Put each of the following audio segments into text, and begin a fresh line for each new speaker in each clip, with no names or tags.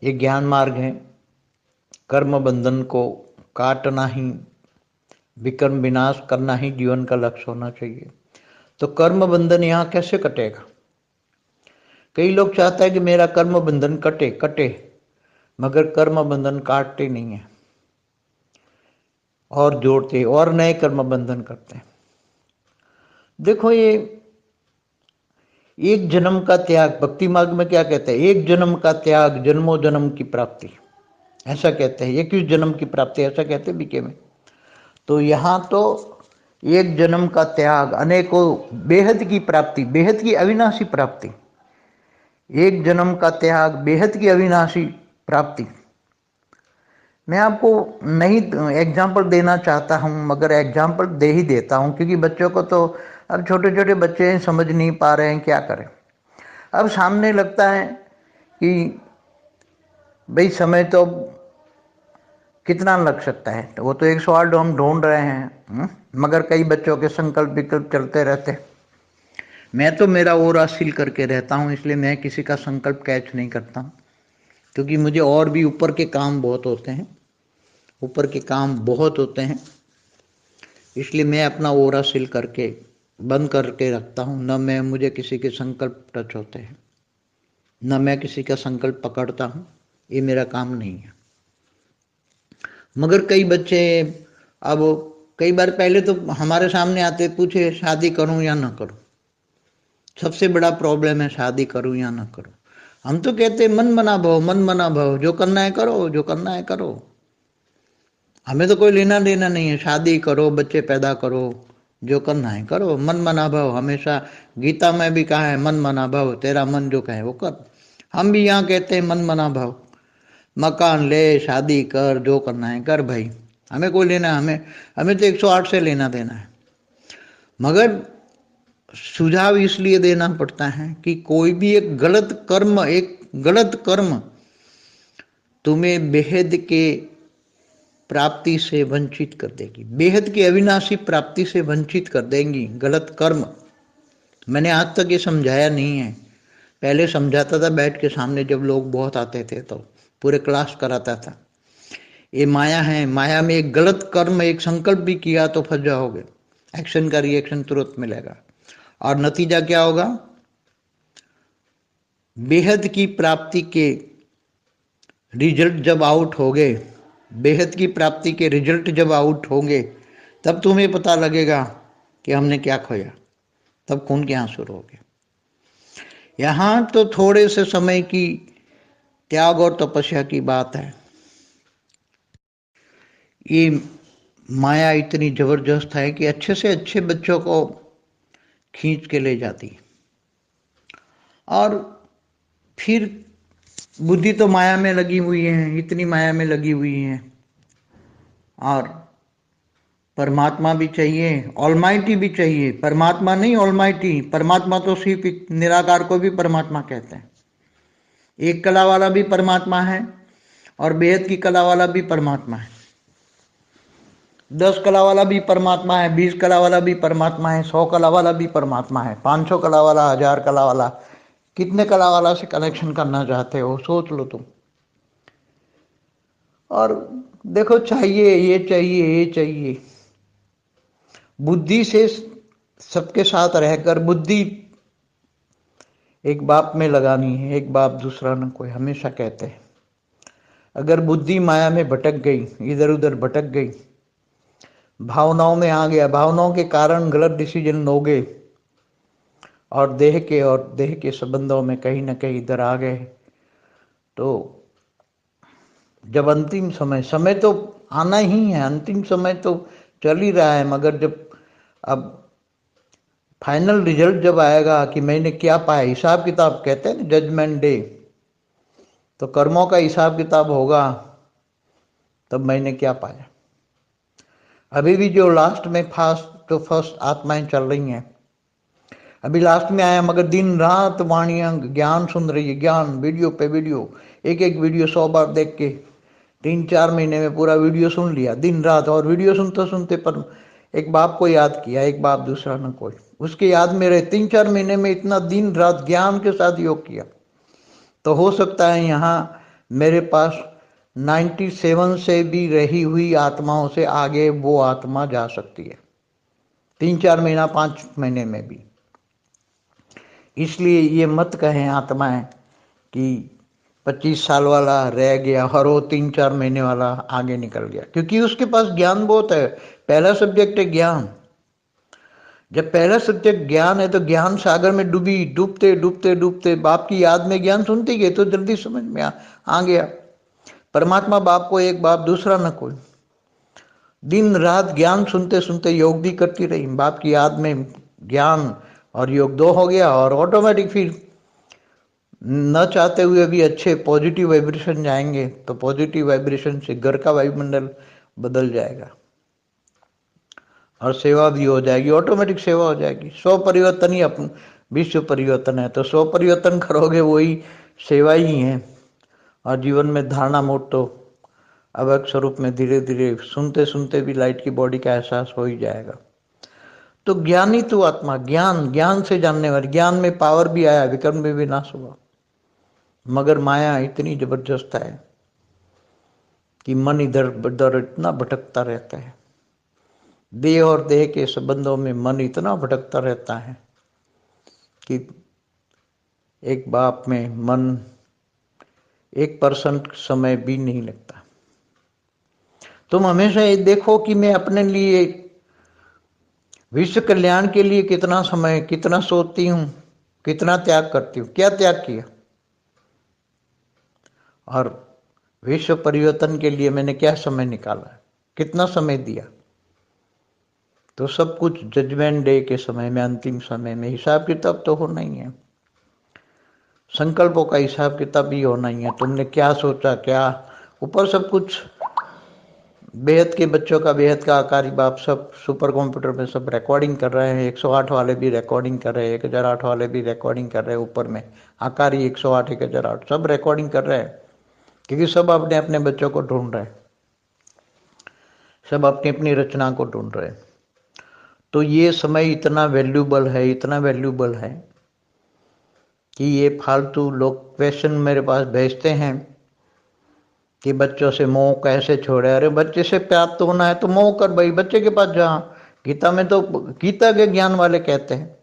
ये ज्ञान मार्ग है। कर्म बंधन को काटना ही, विकर्म विनाश करना ही जीवन का लक्ष्य होना चाहिए। तो कर्म बंधन यहाँ कैसे कटेगा? कई लोग चाहते हैं कि मेरा कर्म बंधन कटे कटे, मगर कर्म बंधन काटते नहीं है और जोड़ते और नए कर्म बंधन करते हैं। देखो, ये एक जन्म का त्याग, भक्ति मार्ग में क्या कहते हैं? एक जन्म का त्याग, जन्मों जन्म की प्राप्ति, ऐसा कहते हैं। 21 जन्म की प्राप्ति, ऐसा कहते हैं बीके में। तो यहाँ तो एक जन्म का त्याग, अनेकों बेहद की प्राप्ति, बेहद की अविनाशी प्राप्ति। एक जन्म का त्याग, बेहद की अविनाशी प्राप्ति। मैं आपको नहीं एग्जाम्पल देना चाहता हूँ, मगर एग्जाम्पल दे ही देता हूँ, क्योंकि बच्चों को तो, अब छोटे छोटे बच्चे हैं, समझ नहीं पा रहे हैं, क्या करें। अब सामने लगता है कि भाई समय तो कितना लग सकता है, तो वो तो 108 हम ढूंढ रहे हैं, मगर कई बच्चों के संकल्प विकल्प चलते रहते। मैं तो मेरा ओर हासिल करके रहता हूँ, इसलिए मैं किसी का संकल्प कैच नहीं करता हूँ, क्योंकि मुझे और भी ऊपर के काम बहुत होते हैं, ऊपर के काम बहुत होते हैं। इसलिए मैं अपना ओर हासिल करके बंद करके रखता हूँ। न मैं मुझे किसी के संकल्प टच होते हैं, न मैं किसी का संकल्प पकड़ता हूँ, ये मेरा काम नहीं है। मगर कई बच्चे, अब कई बार पहले तो हमारे सामने आते, पूछे शादी करूं या ना करूं। सबसे बड़ा प्रॉब्लम है शादी करूं या ना करूं। हम तो कहते मन मना भव, मन मना भव, जो करना है करो, जो करना है करो, हमें तो कोई लेना देना नहीं है। शादी करो, बच्चे पैदा करो, जो करना है करो, मन मना भव। हमेशा गीता में भी कहा है मन मना भव, तेरा मन जो कहे वो कर। हम भी यहाँ कहते हैं मन मना भव, मकान ले, शादी कर, जो करना है कर भाई, हमें कोई लेना, हमें तो 108 से लेना देना है। मगर सुझाव इसलिए देना पड़ता है कि कोई भी एक गलत कर्म तुम्हें बेहद के प्राप्ति से वंचित कर देगी, बेहद की अविनाशी प्राप्ति से वंचित कर देंगी गलत कर्म। मैंने आज तक ये समझाया नहीं है, पहले समझाता था बैठ के सामने, जब लोग बहुत आते थे तो पूरे क्लास कराता था। ये माया है, माया में एक गलत कर्म, एक संकल्प भी किया तो फंस जाओगे, एक्शन का रिएक्शन तुरंत मिलेगा, और नतीजा क्या होगा? बेहद की प्राप्ति के रिजल्ट जब आउट होंगे, बेहद की प्राप्ति के रिजल्ट जब आउट होंगे, तब तुम्हें पता लगेगा कि हमने क्या खोया, तब खून के आंसू रोगे। यहाँ तो थोड़े से समय की त्याग और तपस्या की बात है। ये माया इतनी जबरदस्त है कि अच्छे से अच्छे बच्चों को खींच के ले जाती है, और फिर बुद्धि तो माया में लगी हुई है, इतनी माया में लगी हुई है। और परमात्मा भी चाहिए, ऑलमाइटी भी चाहिए। परमात्मा नहीं, ऑलमाइटी। परमात्मा तो सिर्फ निराकार को भी परमात्मा कहते हैं। एक कला वाला भी परमात्मा है, और बेहद की कला वाला भी परमात्मा है। 10 कला वाला भी परमात्मा है, 20 कला वाला भी परमात्मा है, 100 कला वाला भी परमात्मा है, 500 कला वाला, 1000 कला वाला। कितने कला वाला से कनेक्शन करना चाहते हो, सोच लो तुम। और देखो, चाहिए ये चाहिए ये चाहिए, बुद्धि से सबके साथ रहकर बुद्धि एक बाप में लगानी है, एक बाप दूसरा न कोई, हमेशा कहते हैं। अगर बुद्धि माया में भटक गई, इधर उधर भटक गई, भावनाओं में आ गया, भावनाओं के कारण गलत डिसीजन लोगे, और देह के संबंधों में कहीं ना कहीं इधर आ गए, तो जब अंतिम समय तो आना ही है, अंतिम समय तो चल ही रहा है, मगर जब अब फाइनल रिजल्ट जब आएगा कि मैंने क्या पाया, हिसाब किताब कहते हैं ना, जजमेंट डे, तो कर्मों का हिसाब किताब होगा, तब मैंने क्या पाया। अभी भी जो लास्ट में फर्स्ट आत्माएं चल रही हैं, अभी लास्ट में आया, मगर दिन रात वाणियां ज्ञान सुन रही है, ज्ञान वीडियो पे वीडियो, एक एक वीडियो 100 बार देख के 3-4 महीने में पूरा वीडियो सुन लिया दिन रात। और वीडियो सुनते सुनते पर एक बाप को याद किया, एक बाप दूसरा न कोई, उसके याद में रहे। 3-4 महीने में इतना दिन रात ज्ञान के साथ योग किया। तो हो सकता है यहाँ मेरे पास 97 से भी रही हुई आत्माओं से आगे वो आत्मा जा सकती है, 3-4 महीना 5 महीने में भी। इसलिए ये मत कहें आत्माएं कि 25 साल वाला रह गया और वो 3-4 महीने वाला आगे निकल गया, क्योंकि उसके पास ज्ञान बहुत है। पहला सब्जेक्ट है ज्ञान। जब पहला सब्जेक्ट ज्ञान है तो ज्ञान सागर में डूबते डूबते डूबते बाप की याद में ज्ञान सुनती गई तो जल्दी समझ में आ गया। परमात्मा बाप को एक, बाप दूसरा न कोई। दिन रात ज्ञान सुनते सुनते योग भी करती रही, बाप की याद में ज्ञान और योग दो हो गया, और ऑटोमेटिक फिर न चाहते हुए भी अच्छे पॉजिटिव वाइब्रेशन जाएंगे तो पॉजिटिव वाइब्रेशन से घर का वायुमंडल बदल जाएगा और सेवा भी हो जाएगी, ऑटोमेटिक सेवा हो जाएगी। 100 परिवर्तन ही अपन विश्व परिवर्तन है, तो 100 परिवर्तन करोगे वही सेवा ही है। और जीवन में धारणा मोड तो अव्यक्त स्वरूप में धीरे धीरे सुनते सुनते भी लाइट की बॉडी का एहसास हो ही जाएगा। तो ज्ञानी तो आत्मा, ज्ञान, ज्ञान से जानने वाली। ज्ञान में पावर भी आया, विक्रम में भी नाश हुआ, मगर माया इतनी जबरदस्त है कि मन इधर उधर इतना भटकता रहता है। देह और देह के संबंधों में मन इतना भटकता रहता है कि एक बाप में मन 1% समय भी नहीं लगता। तुम हमेशा ये देखो कि मैं अपने लिए, विश्व कल्याण के लिए कितना समय, कितना सोचती हूँ, कितना त्याग करती हूँ, क्या त्याग किया, और विश्व परिवर्तन के लिए मैंने क्या समय निकाला, कितना समय दिया। तो सब कुछ जजमेंट डे के समय में, अंतिम समय में हिसाब किताब तो होना ही है। संकल्पों का हिसाब किताब भी होना ही है। तुमने क्या सोचा, क्या ऊपर सब कुछ बेहद के बच्चों का, बेहद का आकारी बाप सब सुपर कंप्यूटर में सब रिकॉर्डिंग कर रहे हैं। 108 वाले भी रिकॉर्डिंग कर रहे हैं, 1008 वाले भी रिकॉर्डिंग कर रहे हैं। ऊपर में आकारी 108, 1008 सब रिकॉर्डिंग कर रहे हैं, क्योंकि सब अपने अपने बच्चों को ढूंढ रहे हैं, सब अपनी अपनी रचना को ढूंढ रहे हैं। तो ये समय इतना वैल्यूबल है, इतना वैल्यूबल है कि ये फालतू लोग क्वेश्चन मेरे पास भेजते हैं कि बच्चों से मोह कैसे छोड़े। अरे बच्चे से प्राप्त होना है तो मोह कर भाई, बच्चे के पास जा। गीता में तो, गीता के ज्ञान वाले कहते हैं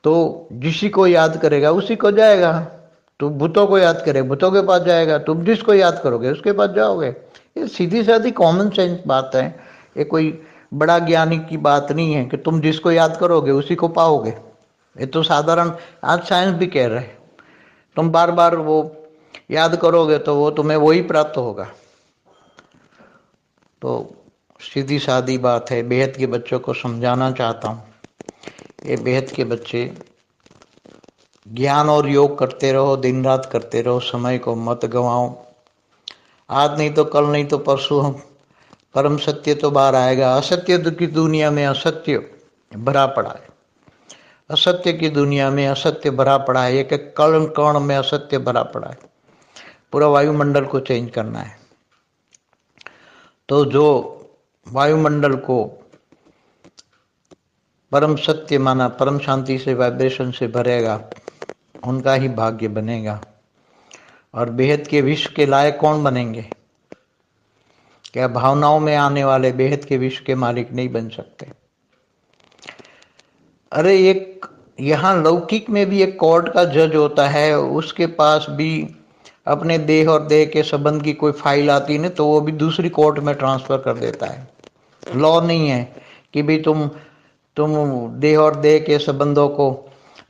तो जिसी को याद करेगा उसी को जाएगा। तू भूतों को याद करे, भूतों के पास जाएगा। तुम जिसको याद करोगे उसके पास जाओगे। ये सीधी सादी कॉमन सेंस बात है, ये कोई बड़ा ज्ञानी की बात नहीं है कि तुम जिसको याद करोगे उसी को पाओगे। ये तो साधारण, आज साइंस भी कह रहा है तुम बार बार वो याद करोगे तो वो तुम्हें वही प्राप्त होगा। तो सीधी सादी बात है, बेहद के बच्चों को समझाना चाहता हूँ। ये बेहद के बच्चे ज्ञान और योग करते रहो, दिन रात करते रहो, समय को मत गंवाओ। आज नहीं तो कल, नहीं तो परसों हम परम सत्य तो बाहर आएगा। असत्य की दुनिया में असत्य भरा पड़ा है, असत्य की दुनिया में असत्य भरा पड़ा है, एक एक कण कण में असत्य भरा पड़ा है। पूरा वायुमंडल को चेंज करना है। तो जो वायुमंडल को परम सत्य माना, परम शांति से, वाइब्रेशन से भरेगा, उनका ही भाग्य बनेगा। और बेहद के विश्व के लायक कौन बनेंगे? क्या भावनाओं में आने वाले बेहद के विश्व के मालिक नहीं बन सकते? अरे एक यहाँ लौकिक में भी एक कोर्ट का जज होता है, उसके पास भी अपने देह और देह के संबंध की कोई फाइल आती है तो वो भी दूसरी कोर्ट में ट्रांसफर कर देता है। लॉ नहीं है कि भाई तुम देह और देह के संबंधों को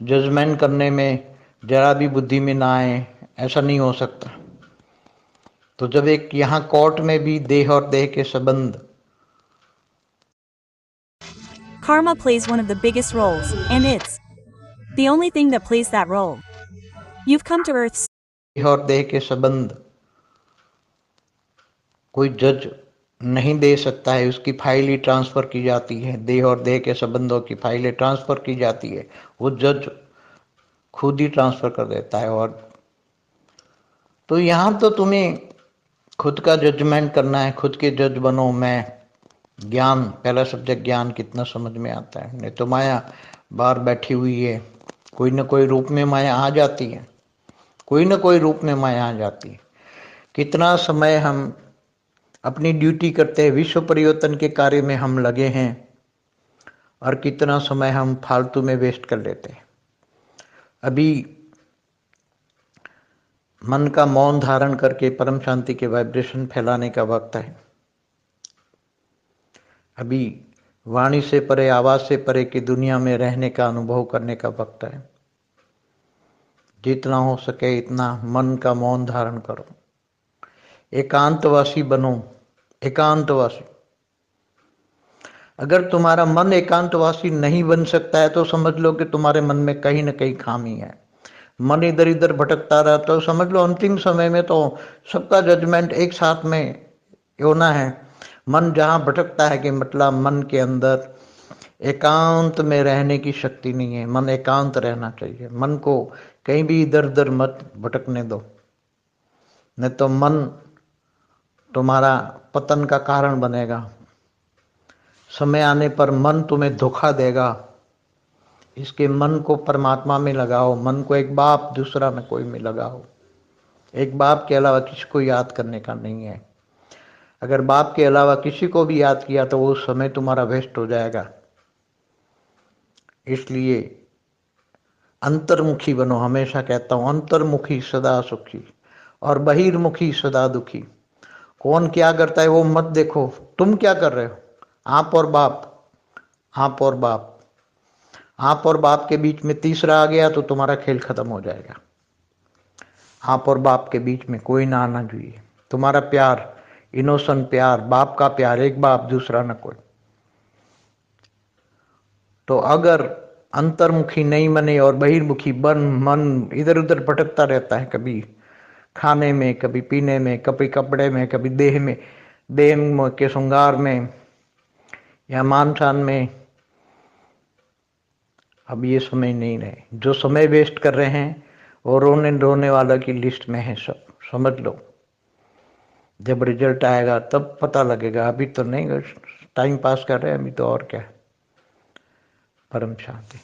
जजमेंट करने में जरा भी बुद्धि में ना आए, ऐसा नहीं हो सकता। तो जब एक यहाँ कोर्ट में भी देह और देह के संबंध,
Karma plays one of the biggest roles, and it's the only thing that plays that role. You've come to Earth.
देह और देह के संबंध कोई जज नहीं दे सकता है, उसकी फाइल ही ट्रांसफर की जाती है। देह और देह के संबंधों की फाइलें ट्रांसफर की जाती है, वो जज खुद ही ट्रांसफर कर देता है। और तो यहाँ तो तुम्हें खुद का जजमेंट करना है, खुद के जज बनो। मैं ज्ञान, पहला सब्जेक्ट ज्ञान कितना समझ में आता है। नहीं तो माया बाहर बैठी हुई है, कोई न कोई रूप में माया आ जाती है, कोई ना कोई रूप में माया आ जाती है। कितना समय हम अपनी ड्यूटी करते हैं, विश्व परिवर्तन के कार्य में हम लगे हैं, और कितना समय हम फालतू में वेस्ट कर लेते हैं। अभी मन का मौन धारण करके परम शांति के वाइब्रेशन फैलाने का वक्त है। अभी वाणी से परे, आवाज से परे की दुनिया में रहने का अनुभव करने का वक्त है। जितना हो सके इतना मन का मौन धारण करो, एकांतवासी बनो। एकांतवासी, अगर तुम्हारा मन एकांतवासी नहीं बन सकता है तो समझ लो कि तुम्हारे मन में कहीं ना कहीं खामी है। मन इधर इधर भटकता रहा तो समझ लो अंतिम समय में तो सबका जजमेंट एक साथ में होना है। मन जहाँ भटकता है कि मतलब मन के अंदर एकांत में रहने की शक्ति नहीं है। मन एकांत रहना चाहिए। मन को कहीं भी इधर उधर मत भटकने दो, नहीं तो मन तुम्हारा पतन का कारण बनेगा। समय आने पर मन तुम्हें धोखा देगा। इसके मन को परमात्मा में लगाओ। मन को एक बाप दूसरा में कोई में लगाओ। एक बाप के अलावा किसी को याद करने का नहीं है। अगर बाप के अलावा किसी को भी याद किया तो वो समय तुम्हारा वेस्ट हो जाएगा। इसलिए अंतर्मुखी बनो। हमेशा कहता हूं अंतर्मुखी सदा सुखी और बहिर्मुखी सदा दुखी। कौन क्या करता है वो मत देखो, तुम क्या कर रहे हो। आप और बाप, आप और बाप, आप और बाप के बीच में तीसरा आ गया तो तुम्हारा खेल खत्म हो जाएगा। आप और बाप के बीच में कोई ना आना चाहिए। तुम्हारा प्यार इनोसेंट प्यार, बाप का प्यार, एक बाप दूसरा ना कोई। तो अगर अंतर्मुखी नहीं बने और बहिर्मुखी बन, मन इधर उधर भटकता रहता है, कभी खाने में, कभी पीने में, कभी कपड़े में, कभी देह में, देह के श्रृंगार में या मान शान में। अब ये समय नहीं रहे। जो समय वेस्ट कर रहे हैं वो रोने रोने वाला की लिस्ट में है सब, समझ लो। जब रिजल्ट आएगा तब पता लगेगा। अभी तो नहीं, टाइम पास कर रहे हैं अभी तो। और क्या। परम शांति।